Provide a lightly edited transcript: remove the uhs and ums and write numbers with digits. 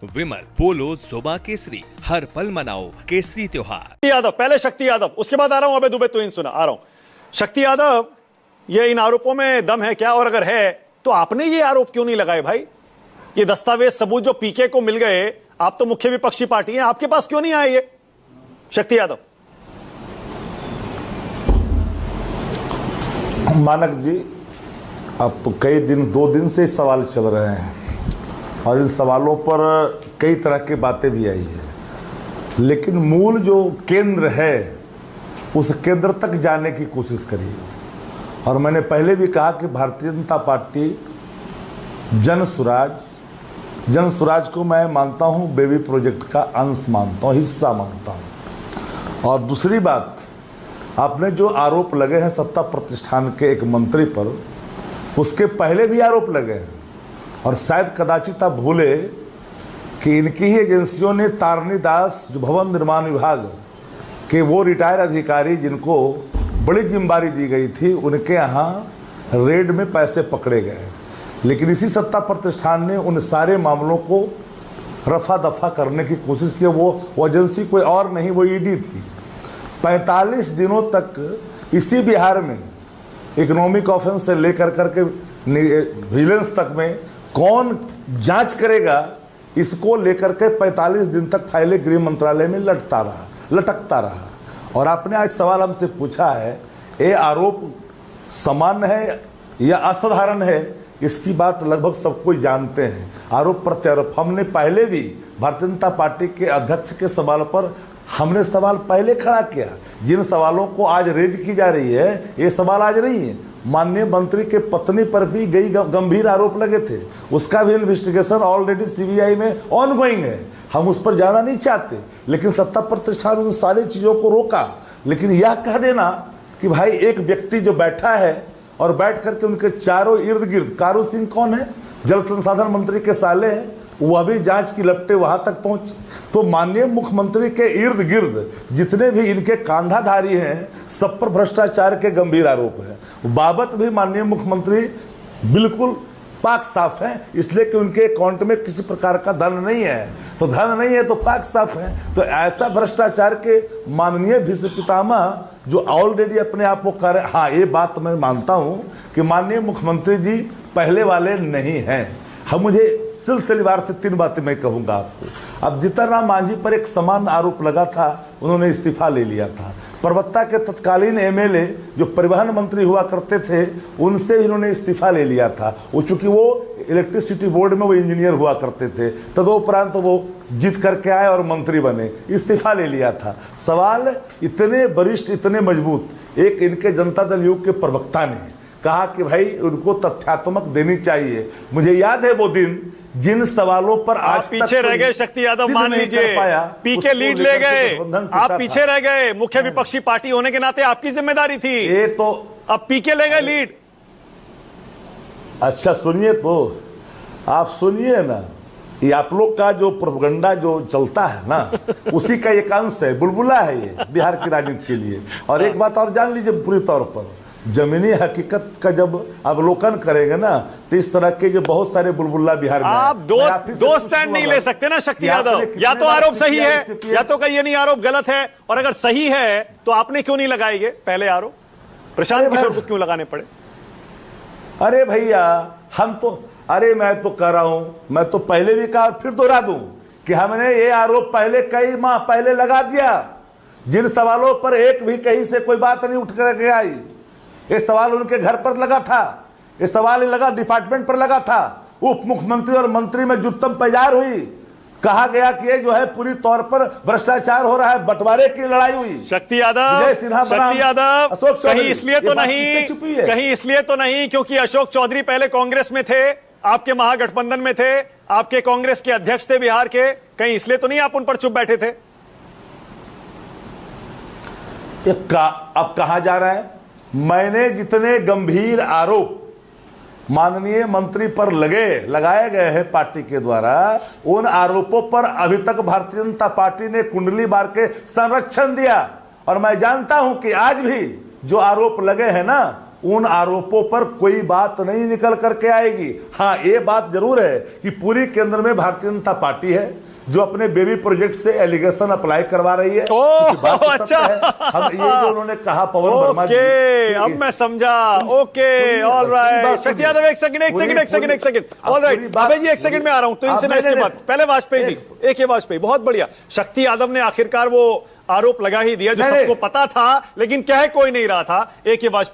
विमल पोलो जुबा केसरी, हर पल मनाओ केसरी त्योहार। यादव, पहले शक्ति यादव, उसके बाद आ रहा हूं अबे दुबे तो इन सुना आ रहा हूं। शक्ति यादव, ये इन आरोपों में दम है क्या? और अगर है तो आपने ये आरोप क्यों नहीं लगाए भाई? ये दस्तावेज सबूत जो पीके को मिल गए, आप तो मुख्य विपक्षी पार्टी हैं, आपके पास क्यों नहीं आए ये? शक्ति यादव। मानक जी, अब तो कई दिन, 2 दिन से सवाल चल रहे हैं और इन सवालों पर कई तरह की बातें भी आई है, लेकिन मूल जो केंद्र है उस केंद्र तक जाने की कोशिश करिए। और मैंने पहले भी कहा कि भारतीय जनता पार्टी जन स्वराज को मैं मानता हूं, बेबी प्रोजेक्ट का अंश मानता हूं, हिस्सा मानता हूं। और दूसरी बात, आपने जो आरोप लगे हैं सत्ता प्रतिष्ठान के एक मंत्री पर, उसके पहले भी आरोप लगे हैं और शायद कदाचित आप भूले कि इनकी ही एजेंसियों ने तारनी दास, जो भवन निर्माण विभाग के वो रिटायर अधिकारी जिनको बड़ी जिम्मेदारी दी गई थी, उनके यहाँ रेड में पैसे पकड़े गए। लेकिन इसी सत्ता प्रतिष्ठान ने उन सारे मामलों को रफा दफा करने की कोशिश की। वो एजेंसी कोई और नहीं, वो ईडी थी। 45 दिनों तक इसी बिहार में इकोनॉमिक ऑफेंस से लेकर करके विजिलेंस तक में कौन जांच करेगा, इसको लेकर के 45 दिन तक फाइलें गृह मंत्रालय में लटकता रहा। और आपने आज सवाल हमसे पूछा है, ये आरोप सामान्य है या असाधारण है? इसकी बात लगभग सब कोई जानते हैं। आरोप प्रत्यारोप हमने पहले भी भारतीय जनता पार्टी के अध्यक्ष के सवाल पर हमने सवाल पहले खड़ा किया। जिन सवालों को आज रेज की जा रही है, ये सवाल आज नहीं है। माननीय मंत्री के पत्नी पर भी कई गंभीर आरोप लगे थे, उसका भी इन्वेस्टिगेशन ऑलरेडी सीबीआई में ऑनगोइंग है। हम उस पर जाना नहीं चाहते, लेकिन सत्ता प्रतिष्ठान उन सारी चीज़ों को रोका। लेकिन यह कह देना कि भाई एक व्यक्ति जो बैठा है और बैठ करके उनके चारों इर्द गिर्द, कारू सिंह कौन है, जल संसाधन मंत्री के साले हैं, वह भी जांच की लपटे वहां तक पहुंचे। तो माननीय मुख्यमंत्री के इर्द गिर्द जितने भी इनके कांधाधारी हैं, सब पर भ्रष्टाचार के गंभीर आरोप है। बाबत भी माननीय मुख्यमंत्री बिल्कुल पाक साफ है, इसलिए कि उनके अकाउंट में किसी प्रकार का धन नहीं है। तो धन नहीं है तो पाक साफ है। तो ऐसा भ्रष्टाचार के माननीय भीष्म पितामह जो ऑलरेडी अपने आप को कर, हाँ ये बात मैं मानता हूँ कि माननीय मुख्यमंत्री जी पहले वाले नहीं हैं। हम मुझे सिलसिलेवार से 3 बातें मैं कहूँगा आपको। अब जीतन राम मांझी पर एक समान आरोप लगा था, उन्होंने इस्तीफा ले लिया था। परबत्ता के तत्कालीन एमएलए जो परिवहन मंत्री हुआ करते थे, उनसे भी उन्होंने इस्तीफा ले लिया था। वो चूँकि वो इलेक्ट्रिसिटी बोर्ड में वो इंजीनियर हुआ करते थे, तदुपरांत तो वो जीत करके आए और मंत्री बने, इस्तीफा ले लिया था। सवाल इतने वरिष्ठ, इतने मजबूत, एक इनके जनता दल युग के प्रवक्ता ने कहा कि भाई उनको तथ्यात्मक देनी चाहिए। मुझे याद है वो दिन जिन सवालों पर आज पीछे रह गए। शक्ति यादव, मान लीजिए पीके लीड ले गए, आप पीछे रह गए। मुख्य विपक्षी पार्टी होने के नाते आपकी जिम्मेदारी थी, ये तो अब पीके ले गए लीड। अच्छा सुनिए, तो आप सुनिए ना, ये आप लोग का जो प्रोपगंडा जो चलता है ना, उसी का एक अंश है, बुलबुला है ये बिहार की राजनीति के लिए। और एक बात और जान लीजिए, पूरी तौर पर जमीनी हकीकत का जब अवलोकन करेंगे ना, तो इस तरह के जो बहुत सारे बुलबुल्ला बिहार में आप दो स्टैंड नहीं ले सकते ना शक्ति यादव। या तो आरोप सही है, या तो कहीं ये नहीं आरोप गलत है। और अगर सही है तो आपने क्यों नहीं लगाएंगे पहले आरोप? प्रशांत किशोर को क्यों लगाने पड़े? अरे भैया, हम तो, अरे मैं तो कह रहा हूं, मैं तो पहले भी कहा, फिर दोहरा दूं कि हमने ये आरोप पहले कई माह पहले लगा दिया। जिन सवालों पर एक भी कहीं से कोई बात नहीं उठ कर के आई, ये सवाल उनके घर पर लगा था, ये सवाल लगा डिपार्टमेंट पर लगा था। उप मुख्यमंत्री और मंत्री में जुत्तम पैजार हुई, कहा गया कि ये जो है पूरी तौर पर भ्रष्टाचार हो रहा है, बंटवारे की लड़ाई हुई। शक्ति यादव, कहीं इसलिए तो नहीं क्योंकि अशोक चौधरी पहले कांग्रेस में थे, आपके महागठबंधन में थे, आपके कांग्रेस के अध्यक्ष थे बिहार के, कहीं इसलिए तो नहीं आप उन पर चुप बैठे थे? अब कहा जा रहा है, मैंने जितने गंभीर आरोप माननीय मंत्री पर लगाए गए हैं पार्टी के द्वारा, उन आरोपों पर अभी तक भारतीय जनता पार्टी ने कुंडली मार के संरक्षण दिया। और मैं जानता हूं कि आज भी जो आरोप लगे हैं ना, उन आरोपों पर कोई बात नहीं निकल करके आएगी। हाँ, ये बात जरूर है कि पूरी केंद्र में भारतीय जनता पार्टी है जो अपने बेबी प्रोजेक्ट से एलिगेशन अप्लाई करवा रही है। बात तो अच्छा। सत्य है। हम ये जो उन्होंने कहा पवन वर्मा जी, अब मैं समझा। Okay, all right. शक्ति यादव एक सेकंड। ऑल राइट अबे जी, एक सेकंड में आ रहा हूं। तो इनसे ना इसके बाद पहले वाजपेयी जी, AK वाजपेयी, बहुत बढ़िया। शक्ति यादव ने आखिरकार वो आरोप लगा ही दिया जो सबको पता था, लेकिन कह कोई नहीं रहा था। AK वाजपेयी